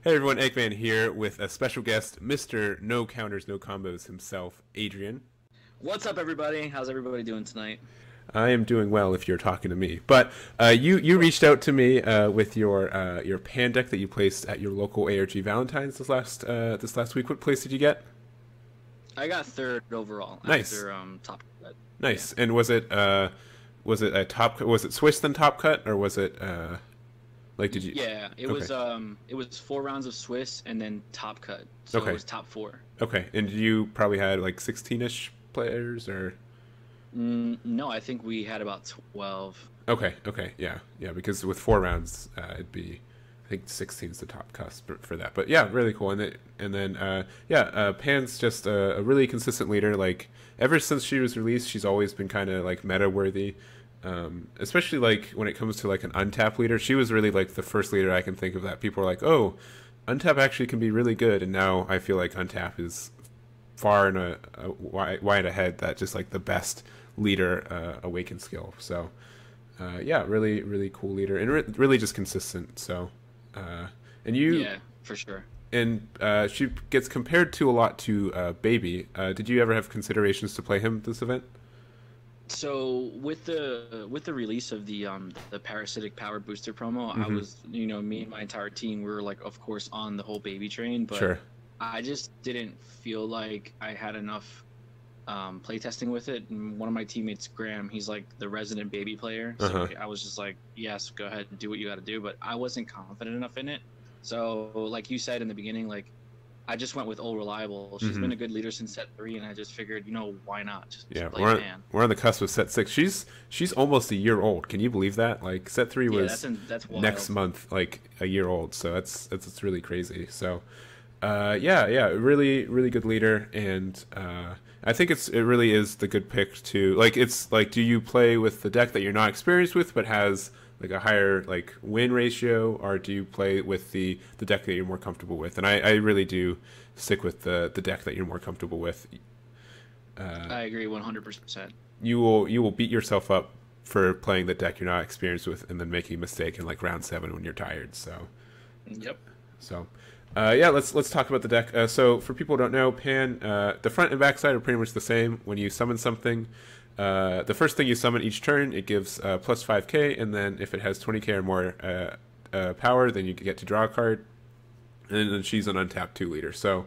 Hey everyone, Egman here with a special guest, Mr. No Counters, No Combos himself, Adrian. What's up, everybody? How's everybody doing tonight? I am doing well if you're talking to me. But you Cool. reached out to me with your pan deck that you placed at your local ARG Valentines this last week. What place did you get? I got third overall Nice, after top cut. Yeah. nice. And was it a top? Was it Swiss then top cut, or was it like did you? Yeah, Okay, it was 4 rounds of Swiss and then top cut. So it okay, was top four. okay. And you probably had like 16ish players, or No, I think we had about 12. okay, okay, yeah, yeah. Because with 4 rounds, it'd be, I think 16 is the top cusp for that. But yeah, really cool. And then Pan's just a really consistent leader. Like ever since she was released, she's always been kind of like meta worthy. Especially like when it comes to like an untap leader, she was really like the first leader I can think of that people are like, oh, untap actually can be really good. And now I feel like untap is far and wide ahead that just like the best leader awaken skill. So yeah, really really cool leader and really just consistent. So and you Yeah, for sure. and she gets compared to a lot to Baby. Did you ever have considerations to play him this event? So with the release of the parasitic power booster promo, I Mm-hmm. was me and my entire team we were like of course on the whole baby train, but Sure. I just didn't feel like I had enough playtesting with it. And one of my teammates, Graham, he's like the resident baby player, Uh so huh. I was just like, yes, go ahead and do what you got to do. But I wasn't confident enough in it. So like you said in the beginning, like I just went with old reliable. She's Mm-hmm. been a good leader since set three, and I just figured, why not just Yeah, play Pan? we're on the cusp of set six. She's almost a year old. Can you believe that? Like set three Yeah, was that's next wild. month, like a year old. So that's really crazy. So yeah, yeah, really really good leader, and I think it really is the good pick to like. It's like, do you play with the deck that you're not experienced with but has like a higher like win ratio, or do you play with the deck that you're more comfortable with? And I really do stick with the deck that you're more comfortable with. I agree 100%. You will beat yourself up for playing the deck you're not experienced with and then making a mistake in like round seven when you're tired. Yep. So yeah, let's talk about the deck. So for people who don't know, Pan, the front and back side are pretty much the same. When you summon something, the first thing you summon each turn, it gives plus 5k, and then if it has 20k or more power, then you get to draw a card, and then she's an untapped 2 leader. So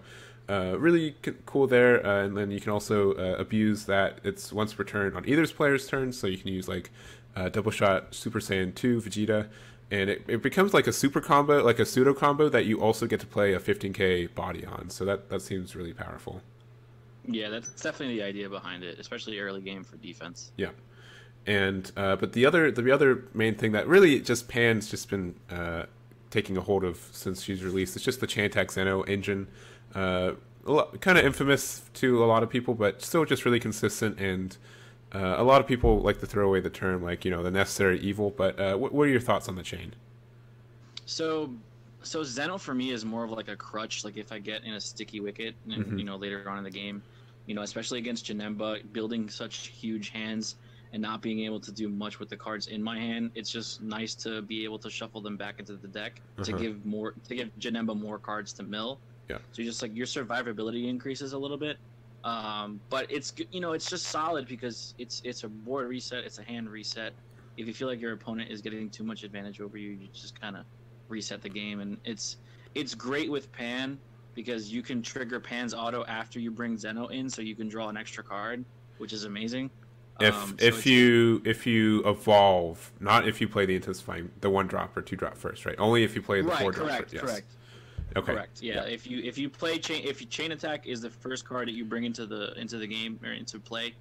really cool there, and then you can also abuse that. It's once per turn on either player's turn, so you can use like double shot Super Saiyan 2 Vegeta, and it becomes like a super combo, like a pseudo combo that you also get to play a 15k body on. So that seems really powerful. Yeah, that's definitely the idea behind it, especially early game for defense. Yeah. And but the other main thing that really just Pan's just been taking a hold of since she's released, it's just the Chantac Zeno engine. Kind of infamous to a lot of people, but still just really consistent. And a lot of people like to throw away the term like the necessary evil. But what are your thoughts on the chain? So, so Zeno for me is more of like a crutch. Like if I get in a sticky wicket, and Hmm. later on in the game, especially against Janemba, building such huge hands and not being able to do much with the cards in my hand, it's just nice to be able to shuffle them back into the deck Uh-huh. to give Janemba more cards to mill. Yeah. So just like your survivability increases a little bit. But it's just solid because it's a board reset, it's a hand reset. If you feel like your opponent is getting too much advantage over you, you just kind of reset the game, and it's great with Pan because you can trigger Pan's auto after you bring Zeno in, so you can draw an extra card, which is amazing. If So if you if you evolve, not if you play the intensifying, the 1 drop or 2 drop first, right? Only if you play the right, 4 drop first. correct, Yes. correct. Okay. Correct. Yeah. Yeah. If you play chain attack is the first card that you bring into the game or into play,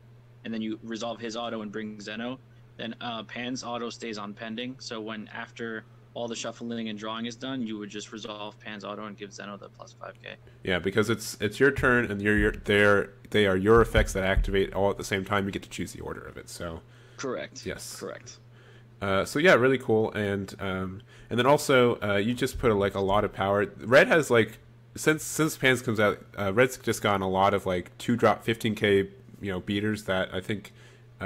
and then you resolve his auto and bring Zeno, then Pan's auto stays on pending. So when after all the shuffling and drawing is done, you would just resolve Pan's auto and give Zeno the plus 5k. Yeah, because it's your turn and they are your effects that activate all at the same time. You get to choose the order of it. So Correct. yes. Correct. So yeah, really cool. And then also you just put like a lot of power. Red has like since Pans comes out, Red's just gotten a lot of like 2 drop 15k beaters that I think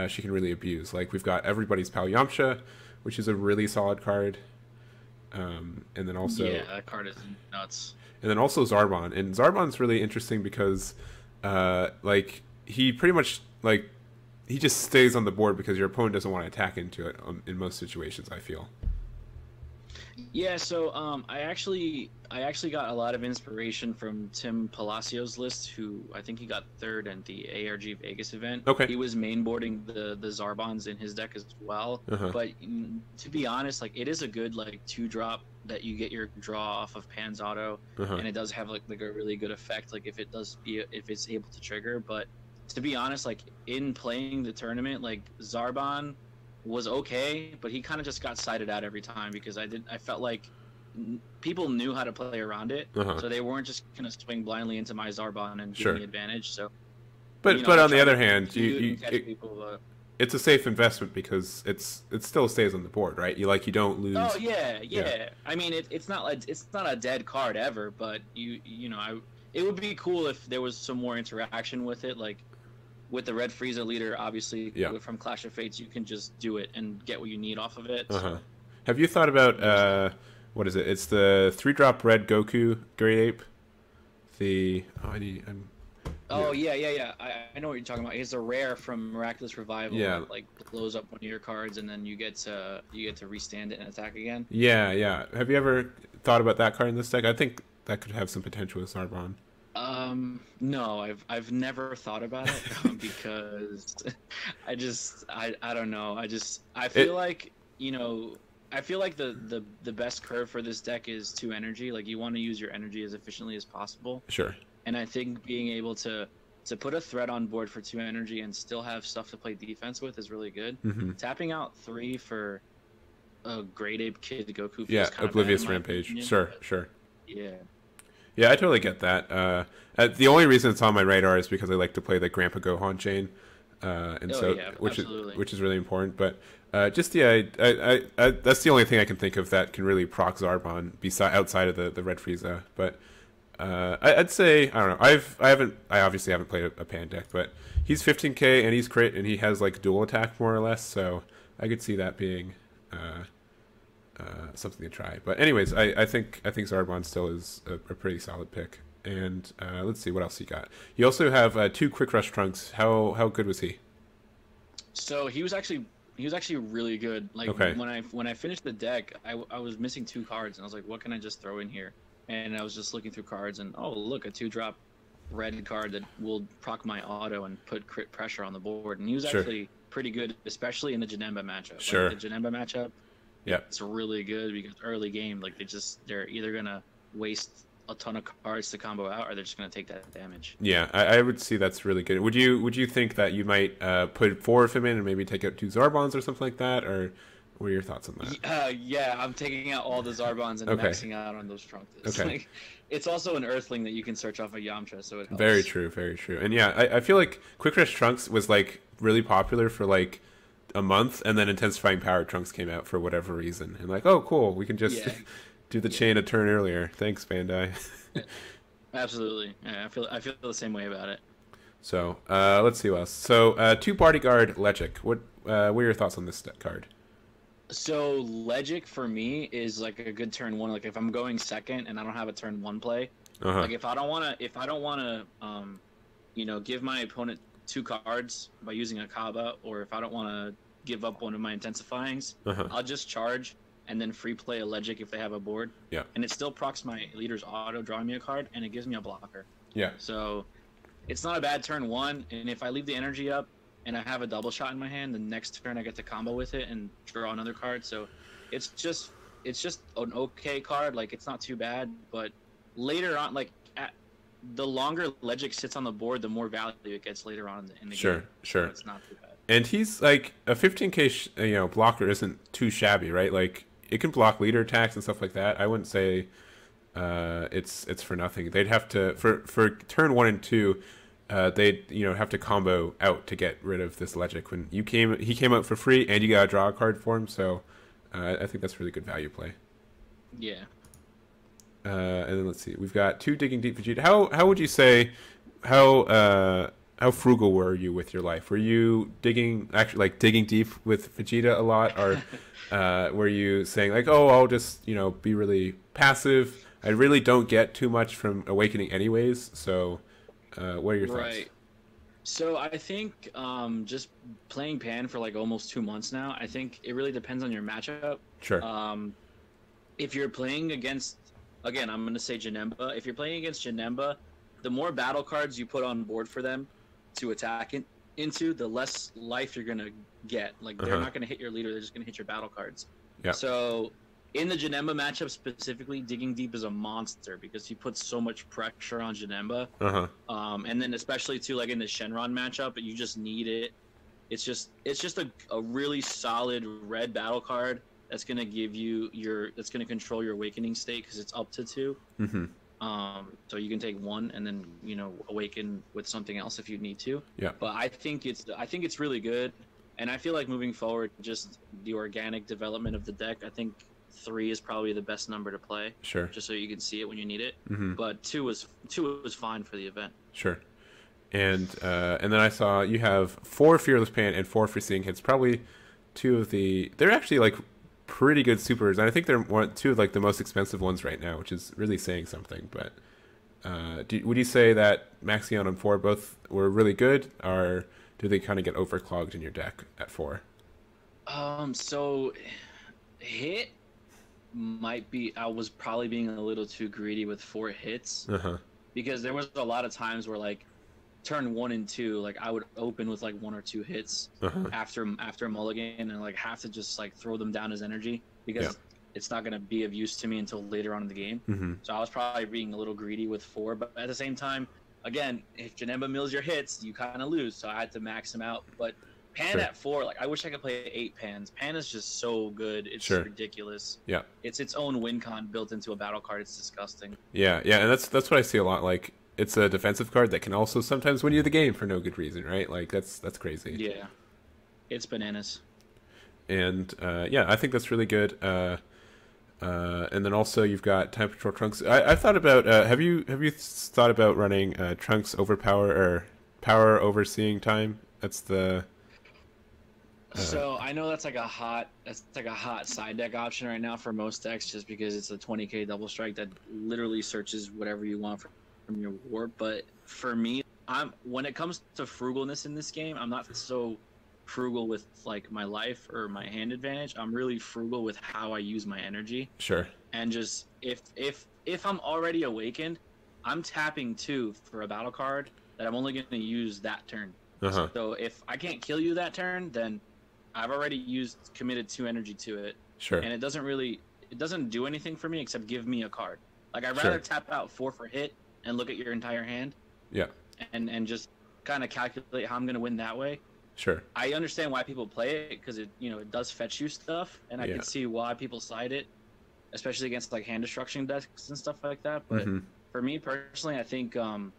she can really abuse. Like we've got everybody's Pal Yamcha, which is a really solid card. And then also Yeah, that card is nuts. and then also Zarbon. And Zarbon's really interesting because like he pretty much like he just stays on the board because your opponent doesn't want to attack into it in most situations, I feel. Yeah, so I actually got a lot of inspiration from Tim Palacios' list, who I think he got third at the ARG Vegas event. Okay. He was mainboarding the Zarbons in his deck as well. But to be honest, like it is a good like 2-drop that you get your draw off of Pan's Auto, and it does have like a really good effect, like if it's able to trigger. But to be honest, like in playing the tournament, like Zarbon was okay, but he kind of just got sided out every time because I felt like people knew how to play around it, so they weren't just gonna swing blindly into my Zarbon and give me advantage. So, but on the other hand, it's a safe investment because it still stays on the board, right? You don't lose. Oh yeah. I mean, it's not a dead card ever, but it would be cool if there was some more interaction with it, like. With the Red Frieza leader, obviously, from Clash of Fates, you can just do it and get what you need off of it. So. Have you thought about, what is it? It's the 3-drop red Goku Great Ape. Yeah. I know what you're talking about. It's a rare from Miraculous Revival that like blows up one of your cards, and then you get to restand it and attack again. Yeah. Have you ever thought about that card in this deck? I think that could have some potential with Zarbon. No, I've never thought about it because I don't know. I feel like the best curve for this deck is 2 energy. Like you want to use your energy as efficiently as possible. Sure. And I think being able to put a threat on board for 2 energy and still have stuff to play defense with is really good. Tapping out 3 for a Great Ape Kid Goku. Oblivious Rampage. Opinion, sure. Yeah. Yeah, I totally get that. The only reason it's on my radar is because I like to play the Grandpa Gohan chain, which is really important. But that's the only thing I can think of that can really proc Zarbon outside of the Red Frieza. But I'd say I don't know. I obviously haven't played a Pan deck, but he's 15k and he's crit and he has like dual attack more or less, so I could see that being. Something to try, but anyways, I think Zarbon still is a pretty solid pick. And let's see what else he got. You also have 2 Quick Rush Trunks. How good was he? So he was actually really good. Like when I finished the deck, I was missing 2 cards, and I was like, what can I just throw in here? And I was just looking through cards, and oh look, a 2-drop red card that will proc my auto and put crit pressure on the board. And he was actually pretty good, especially in the Janemba matchup. Sure. Like the Janemba matchup. Yeah, it's really good because early game, like they're either gonna waste a ton of cards to combo out, or they're just gonna take that damage. Yeah, I would see that's really good. Would you think that you might put 4 of him in and maybe take out 2 Zarbons or something like that, or what are your thoughts on that? Yeah, I'm taking out all the Zarbons and maxing out on those Trunks. Okay. Like, it's also an Earthling that you can search off of Yamcha, so it helps. Very true. And yeah, I feel like Quick Rush Trunks was like really popular for like a month, and then Intensifying Power Trunks came out for whatever reason, and like, oh cool, we can just do the chain a turn earlier. Thanks, Bandai. Absolutely. Yeah, I feel the same way about it. So let's see what else. So 2 Bodyguard Legic. What are your thoughts on this card? So Legic for me is like a good turn 1. Like if I'm going second and I don't have a turn 1 play, like if I don't want to give my opponent 2 cards by using a Kaba, or if I don't want to give up one of my intensifyings, I'll just charge and then free play a Legic if they have a board. Yeah. And it still procs my leader's auto, drawing me a card, and it gives me a blocker. Yeah. So it's not a bad turn 1, and if I leave the energy up and I have a double shot in my hand, the next turn I get to combo with it and draw another card. So it's just an okay card. Like it's not too bad, but later on, like the longer Legic sits on the board, the more value it gets later on in the game. Sure. So it's not too bad. And he's like a 15k, blocker isn't too shabby, right? Like it can block leader attacks and stuff like that. I wouldn't say it's for nothing. They'd have to for turn 1 and 2, they'd have to combo out to get rid of this Legic. When he came out for free, and you got to draw a card for him. So I think that's really good value play. Yeah. And then let's see, we've got 2 Digging Deep Vegeta. How would you say how how frugal were you with your life? Were you digging deep with Vegeta a lot, or were you saying like, oh, I'll just be really passive? I really don't get too much from Awakening anyways. So, what are your thoughts? Right. So I think just playing Pan for like almost 2 months now, I think it really depends on your matchup. Sure. If you're playing against, again, I'm going to say Janemba. If you're playing against Janemba, the more battle cards you put on board for them to attack into, the less life you're going to get. Like, they're not going to hit your leader, they're just going to hit your battle cards. Yeah. So in the Janemba matchup specifically, digging deep is a monster because he puts so much pressure on Janemba. And then especially too, like in the Shenron matchup, you just need it. It's just a really solid red battle card that's gonna give you that's gonna control your awakening state because it's up to 2. So you can take 1 and then awaken with something else if you need to. Yeah. But I think it's really good, and I feel like moving forward, just the organic development of the deck, I think 3 is probably the best number to play. Sure. Just so you can see it when you need it. But 2 was fine for the event. Sure. And then I saw you have 4 Fearless Pan and 4 Foreseeing Hits. Probably 2 of they're actually like pretty good supers, and I think they're 2 of like the most expensive ones right now, which is really saying something. But would you say that Maxion and 4 both were really good, or do they kind of get overclogged in your deck at 4? So hit might be, I was probably being a little too greedy with 4 hits because there was a lot of times where like turn 1 and 2, like I would open with like 1 or 2 hits after a mulligan and like have to just like throw them down as energy because it's not going to be of use to me until later on in the game. So I was probably being a little greedy with 4, but at the same time, again, if Janemba mills your hits, you kind of lose, so I had to max them out. But Pan at 4, like I wish I could play 8 Pans. Pan is just so good, it's ridiculous. Yeah, it's its own win con built into a battle card. It's disgusting. Yeah, and that's what I see a lot. Like, it's a defensive card that can also sometimes win you the game for no good reason, right? Like that's crazy. Yeah, it's bananas. And I think that's really good. And then also you've got Time Patrol Trunks. I thought about have you thought about running Trunks Overpower or Power Overseeing Time? That's the so I know that's like a hot side deck option right now for most decks, just because it's a 20k double strike that literally searches whatever you want from your war. But for me, when it comes to frugalness in this game, I'm not so frugal with like my life or my hand advantage. I'm really frugal with how I use my energy. Sure. And just if I'm already awakened, I'm tapping 2 for a battle card that I'm only going to use that turn. So if I can't kill you that turn, then I've already committed 2 energy to it. Sure. And it doesn't do anything for me except give me a card. Like I'd rather tap out 4 for hit and look at your entire hand. Yeah. And just kind of calculate how I'm going to win that way. Sure. I understand why people play it because it does fetch you stuff, and I can see why people side it, especially against like hand destruction decks and stuff like that. But for me personally, I think I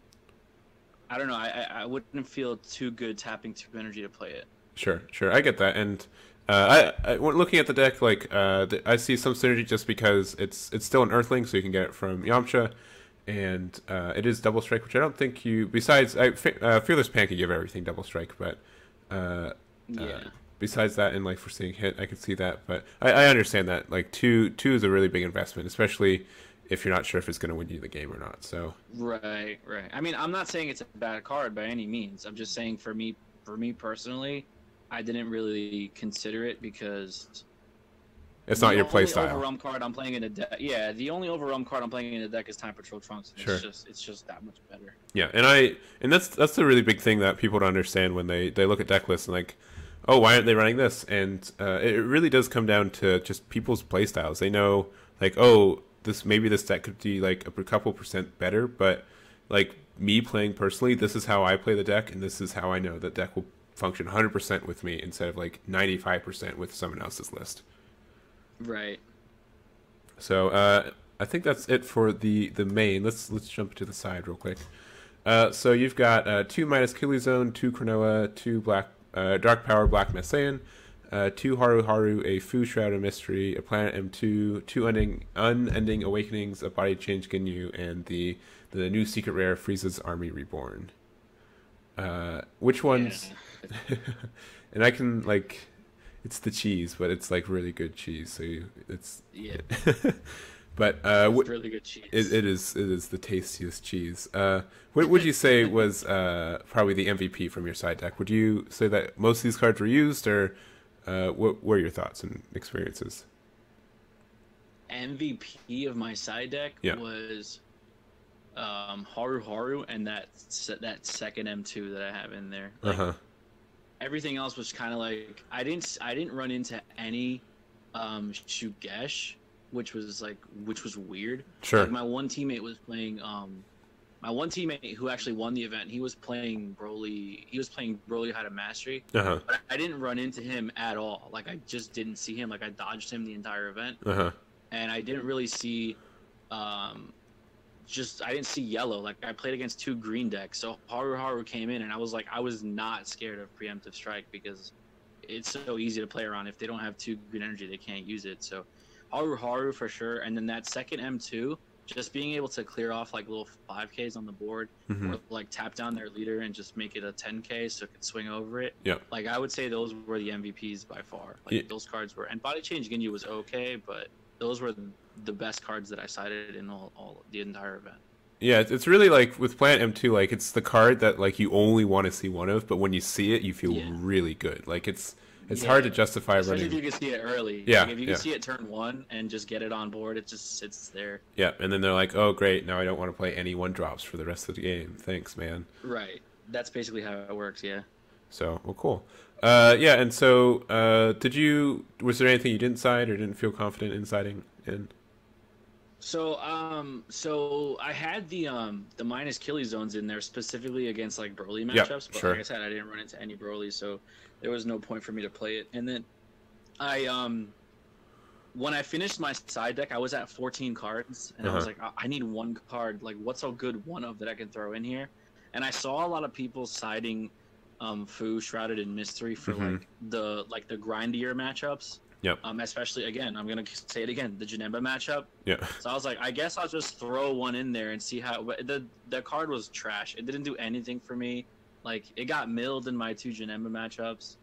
don't know. I wouldn't feel too good tapping 2 energy to play it. Sure. I get that, and I looking at the deck, like I see some synergy just because it's still an Earthling, so you can get it from Yamcha, and it is double strike, which I don't think you. Besides, Fearless Pan can give everything double strike, but besides that, and like Foreseeing Hit, I can see that, but I understand that like two is a really big investment, especially if you're not sure if it's going to win you the game or not. So right. I mean, I'm not saying it's a bad card by any means. I'm just saying for me personally, I didn't really consider it because it's not your play style. The overwhelm card I'm playing in a deck. Yeah, the only overwhelm card I'm playing in a deck is Time Patrol Trunks. Sure. It's just that much better. Yeah, and that's the really big thing that people don't understand when they look at deck lists and like, oh, why aren't they running this? And it really does come down to just people's play styles. They know like, oh, this deck could be like a couple % better, but like me playing personally, this is how I play the deck, and this is how I know the deck will function 100% with me instead of like 95% with someone else's list. Right. So I think that's it for the main. Let's jump to the side real quick. So you've got 2 Midas Kili Zone, 2 Cronoa, 2 Dark Power Black Messian, 2 Haru Haru, a Fu Shroud of Mystery, a Planet M2, 2 Unending Awakenings, a Body Change Ginyu, and the new secret rare Frieza's Army Reborn. Which ones? Yeah. And I can like, it's the cheese, but it's like really good cheese. So it's Yeah, but it's really good cheese. it is the tastiest cheese. What would you say was probably the MVP from your side deck? Would you say that most of these cards were used, or what were your thoughts and experiences? MVP of my side deck Yeah. was Haru Haru and that second M2 that I have in there. Like, everything else was kind of like I didn't run into any Shugesh, which was weird. Sure. Like my one teammate was playing my one teammate who actually won the event, he was playing Broly How to Mastery. But I didn't run into him at all. Like I just didn't see him. Like I dodged him the entire event. And I didn't really see I didn't see yellow. Like I played against 2 green decks. So Haru Haru came in and I was not scared of preemptive strike because it's so easy to play around. If they don't have 2 green energy, they can't use it. So Haru Haru for sure. And then that second M2, just being able to clear off like little 5Ks on the board, or like tap down their leader and just make it a 10K so it could swing over it. Yeah. Like I would say those were the MVPs by far. Like those cards were, and Body Change Ginyu was okay, but those were the best cards that I cited in all the entire event. Yeah, it's really like with Planet M2, like it's the card that like you only want to see one of, but when you see it, you feel really good. Like it's hard to justify especially running. if you can see it early. Yeah, like if you can see it turn 1 and just get it on board, it just sits there. Yeah, and then they're like, "Oh, great! Now I don't want to play any 1-drops for the rest of the game. Thanks, man." Right. That's basically how it works. Yeah. So, well, cool. Yeah, and so was there anything you didn't side or didn't feel confident in siding in? So I had the minus Killy zones in there specifically against like Broly matchups, but like I said, I didn't run into any Broly, so there was no point for me to play it. And then when I finished my side deck, I was at 14 cards, and I was like, I need 1 card. Like, what's a good one of that I can throw in here? And I saw a lot of people siding Fu Shrouded in Mystery for like the grindier matchups. Yep. Especially again, I'm gonna say it again, the Janemba matchup. Yeah. So I was like, I guess I'll just throw one in there and see how. The card was trash. It didn't do anything for me. Like it got milled in my 2 Janemba matchups.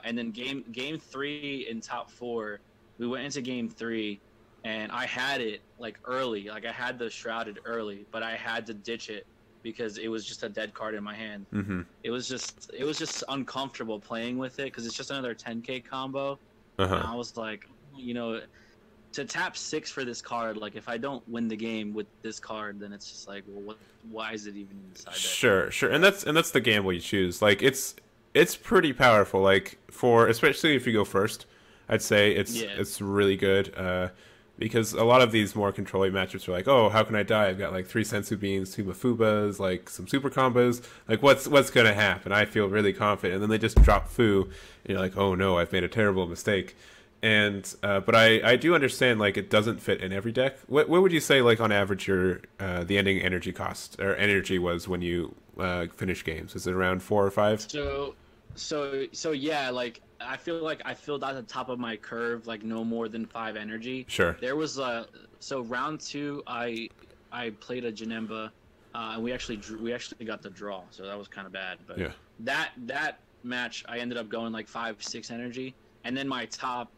And then game 3 in top 4, we went into game 3, and I had it like early. Like I had the Shrouded early, but I had to ditch it because it was just a dead card in my hand. It was just uncomfortable playing with it because it's just another 10K combo. And I was like, to tap 6 for this card, like if I don't win the game with this card, then it's just like, well, why is it even inside that? Sure, and that's the gamble you choose. Like it's pretty powerful. Like especially if you go first, I'd say it's really good. Because a lot of these more controlling matchups are like, oh, how can I die? I've got like 3 Sensu Beans, 2 Mafubas, like some super combos. Like what's gonna happen? I feel really confident, and then they just drop Fu, and you're like, oh no, I've made a terrible mistake. And but I do understand like it doesn't fit in every deck. What would you say like on average your the ending energy cost or energy was when you finish games? Is it around 4 or 5? So yeah, like I feel like I filled out the top of my curve like no more than 5 energy. Sure. There was so round 2 I played a Janemba, and we actually got the draw, so that was kind of bad. But yeah, that match I ended up going like 5-6 energy, and then my top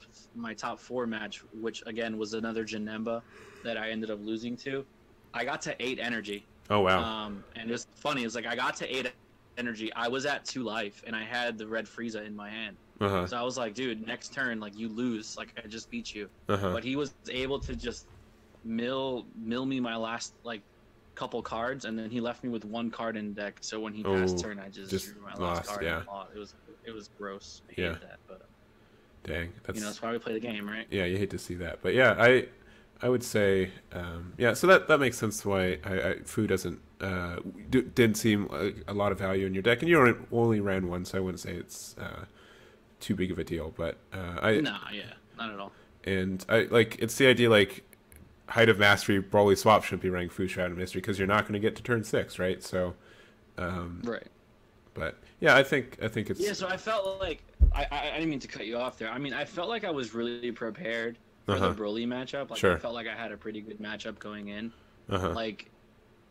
4 match, which again was another Janemba that I ended up losing to, I got to 8 energy. Oh wow. And it's funny, it's like I got to 8 energy. I was at 2 life, and I had the red Frieza in my hand. So I was like, dude, next turn, like you lose, like I just beat you. But he was able to just mill me my last like couple cards, and then he left me with 1 card in deck. So when he passed turn, I just drew my last card. Yeah. It was gross. I hated that, but dang, that's why we play the game, right? Yeah, you hate to see that, but yeah, I would say, so that makes sense why Fu doesn't didn't seem like a lot of value in your deck, and you only ran 1, so I wouldn't say it's too big of a deal. But not at all. And it's the idea like Height of Mastery, Broly Swap shouldn't be running Fu Shroud and Mystery because you're not going to get to turn 6, right? So, right. But yeah, I think it's So I felt like I didn't mean to cut you off there. I mean, I felt like I was really prepared for the Broly matchup. Like I felt like I had a pretty good matchup going in. Like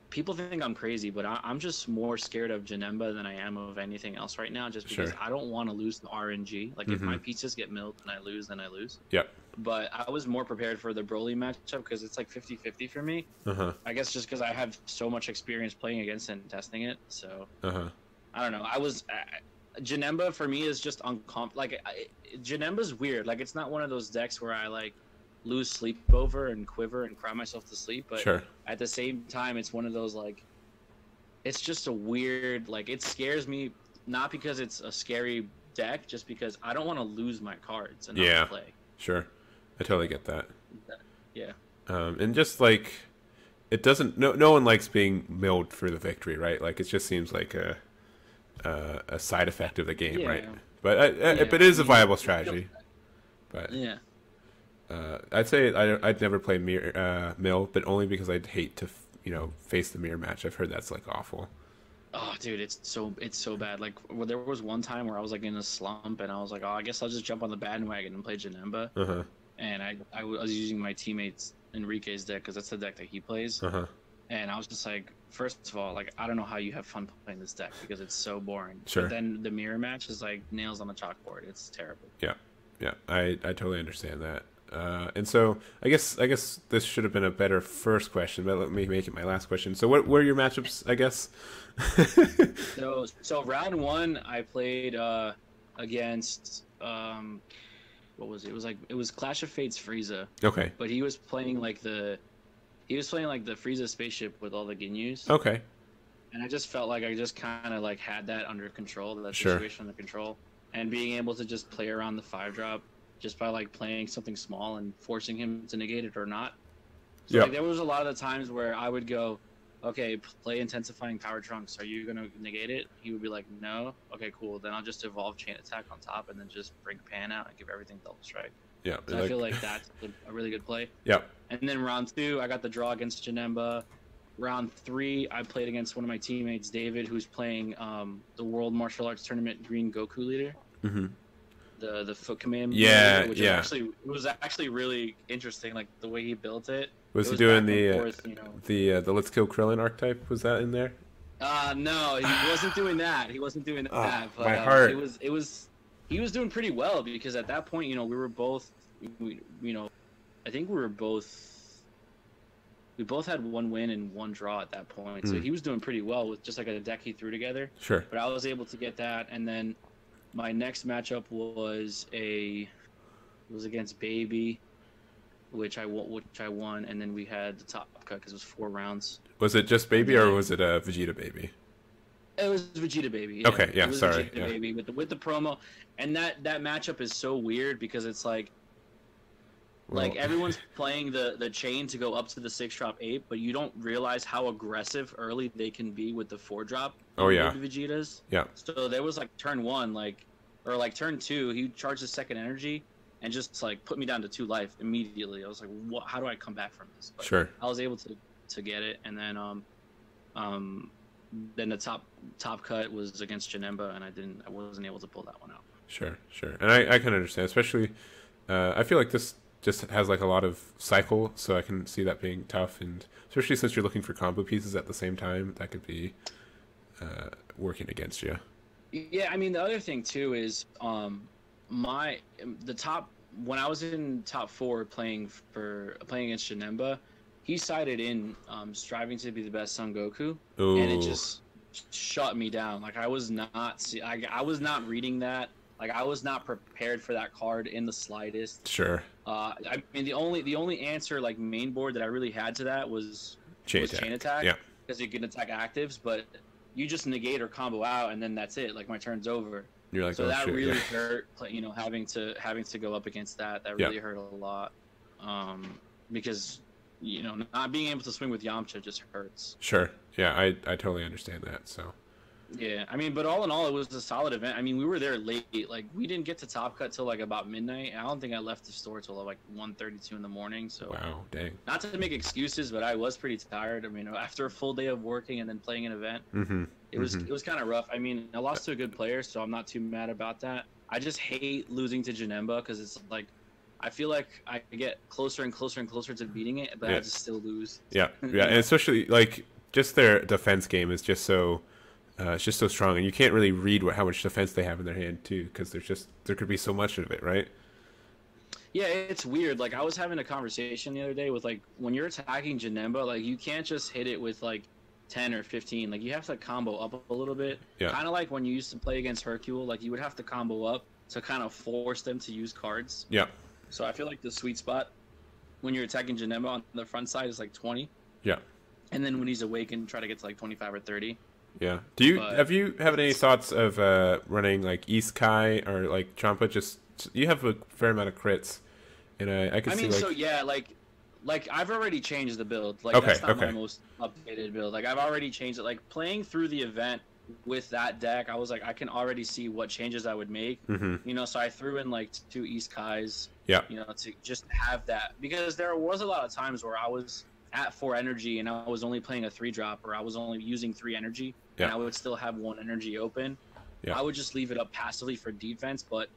people think I'm crazy, but I'm just more scared of Janemba than I am of anything else right now, just because I don't want to lose the RNG. Like, if my pizzas get milled and I lose, then I lose. Yep. But I was more prepared for the Broly matchup because it's like 50-50 for me. I guess just because I have so much experience playing against it and testing it. So, I don't know. Janemba for me is just Janemba's weird. Like, it's not one of those decks where I, like, lose sleep over and quiver and cry myself to sleep, but at the same time it's one of those, like, it's just a weird, like, it scares me, not because it's a scary deck, just because I don't want to lose my cards and not play. I totally get that. And just like, it doesn't, no one likes being milled for the victory, right? Like, it just seems like a side effect of the game, right? But but it is a viable strategy. But I'd say I'd never play mill, but only because I'd hate to face the mirror match. I've heard that's, like, awful. Oh, dude, it's so bad. Like, there was one time where I was, like, in a slump, and I was like, oh, I guess I'll just jump on the bandwagon and play Janemba. And I was using my teammate's Enrique's deck because that's the deck that he plays. And I was just like, first of all, like, I don't know how you have fun playing this deck because it's so boring. But then the mirror match is like nails on the chalkboard. It's terrible. Yeah, I totally understand that. And so I guess this should have been a better first question, but let me make it my last question. So what were your matchups, I guess? so round one, I played against what was it? It was Clash of Fates Frieza. Okay. But he was playing like the Frieza spaceship with all the Ginyus. Okay. And I just felt like I just kind of, like, had that under control, that situation under control, and being able to just play around the 5-drop just by, like, playing something small and forcing him to negate it or not. So like, there was a lot of the times where I would go, okay, play Intensifying Power Trunks. Are you going to negate it? He would be like, no. Okay, cool. Then I'll just evolve Chain Attack on top and then just bring Pan out and give everything Double Strike. Yeah. So I feel like that's a really good play. Yeah. And then round 2, I got the draw against Janemba. Round 3, I played against one of my teammates, David, who's playing the World Martial Arts Tournament Green Goku leader. The Foot Command. Which was actually really interesting, like the way he built it. Was he doing the Let's Kill Krillin archetype? Was that in there? No, he wasn't doing that. But my heart. He was doing pretty well because at that point, we were both, I think we both had one win and one draw at that point. So he was doing pretty well with just like a deck he threw together. But I was able to get that, and then my next matchup was against Baby, which I won, and then we had the top cut because it was 4 rounds. Was it just Baby or was it a Vegeta Baby? It was Vegeta Baby. Yeah. Okay, yeah, sorry. Vegeta Baby with the promo, and that matchup is so weird because it's like everyone's playing the chain to go up to the 6-drop 8, but you don't realize how aggressive early they can be with the 4-drop. Oh yeah. Vegetas. Yeah. So there was like turn 1, or turn 2, he charged his second energy and just like put me down to 2 life immediately. I was like, what? How do I come back from this? But I was able to get it, and then then the top cut was against Janemba, and I wasn't able to pull that one out. Sure. And I can understand, especially I feel like this just has like a lot of cycle, so I can see that being tough, and especially since you're looking for combo pieces at the same time, that could be working against you. Yeah, I mean, the other thing too is when I was in top 4 playing against Janemba, he sided in striving to be the best Son Goku. Ooh. And it just shut me down. Like, I was not reading that. Like, I was not prepared for that card in the slightest. Sure. I mean, the only answer, like, main board that I really had to that was Chain Attack. Yeah. Because you can attack actives, but you just negate or combo out, and then that's it. Like, my turn's over. You're like, so that really hurt. Having to go up against that really hurt a lot. Because not being able to swing with Yamcha just hurts. Sure. Yeah, I totally understand that. So. Yeah, I mean, but all in all, it was a solid event. I mean, we were there late. Like, we didn't get to Top Cut till like about midnight. I don't think I left the store till like 1:32 in the morning. So. Wow, dang. Not to make excuses, but I was pretty tired. I mean, after a full day of working and then playing an event, it was kind of rough. I mean, I lost to a good player, so I'm not too mad about that. I just hate losing to Janemba because it's like, I feel like I get closer and closer and closer to beating it, but I just still lose. Yeah, and especially like just their defense game is just so it's just so strong, and you can't really read how much defense they have in their hand too, because there could be so much of it, right? Yeah, it's weird. Like I was having a conversation the other day with like when you're attacking Janemba, like you can't just hit it with like 10 or 15. Like you have to combo up a little bit. Yeah. Kind of like when you used to play against Hercule, like you would have to combo up to kind of force them to use cards. Yeah. So I feel like the sweet spot when you're attacking Janemba on the front side is like 20. Yeah. And then when he's awakened, try to get to like 25 or 30. Yeah. Have you any thoughts of running like East Kai or like Champa? Just you have a fair amount of crits, and I can see like. So yeah, like I've already changed the build. Like Okay, that's not okay. my most updated build. Like I've already changed it. Like playing through the event with that deck, I was like, I can already see what changes I would make. Mm-hmm. You know, so I threw in like 2 East Kais. Yeah. You know, to just have that, because there was a lot of times where I was at 4 energy and I was only playing a 3-drop, or I was only using 3 energy, and I would still have 1 energy open. Yeah. I would just leave it up passively for defense, but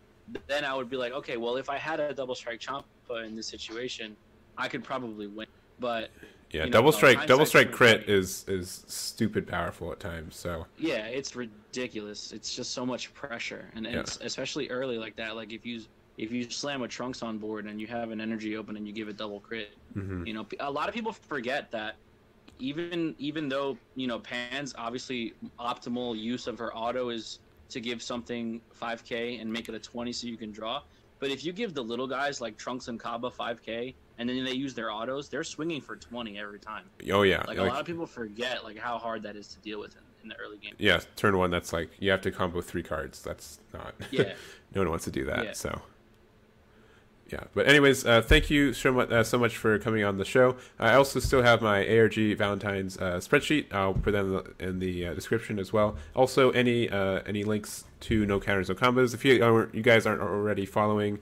then I would be like, okay, well, if I had a double strike Champa in this situation, I could probably win. But yeah, you know, double strike crit everybody, is stupid powerful at times. So yeah, it's ridiculous. It's just so much pressure, and it's especially early like that. Like if you slam a Trunks on board and you have an energy open and you give it double crit, you know, a lot of people forget that even though, you know, Pan's obviously optimal use of her auto is to give something 5k and make it a 20 so you can draw. But if you give the little guys like Trunks and Kaba 5k and then they use their autos, they're swinging for 20 every time. Oh yeah, like a lot of people forget like how hard that is to deal with in the early game. Yeah, turn 1, that's like you have to combo 3 cards. That's not. Yeah. No one wants to do that. Yeah. So. Yeah, but anyways, thank you so much for coming on the show. I also still have my ARG Valentines spreadsheet. I'll put that in the description as well. Also, any links to No Counters, No Combos. If you guys aren't already following,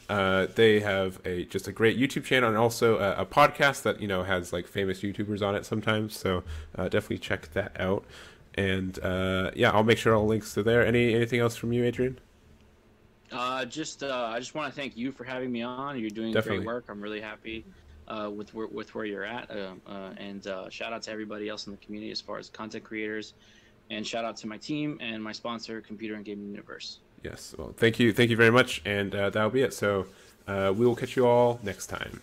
they have just a great YouTube channel and also a podcast that, you know, has like famous YouTubers on it sometimes. So definitely check that out. And yeah, I'll make sure all links are there. Anything else from you, Adrian? I just want to thank you for having me on. You're doing Definitely. great work. I'm really happy with where you're at, and shout out to everybody else in the community as far as content creators, and shout out to my team and my sponsor, Computer and Gaming Universe. Yes. Well, thank you very much, and that'll be it. So we will catch you all next time.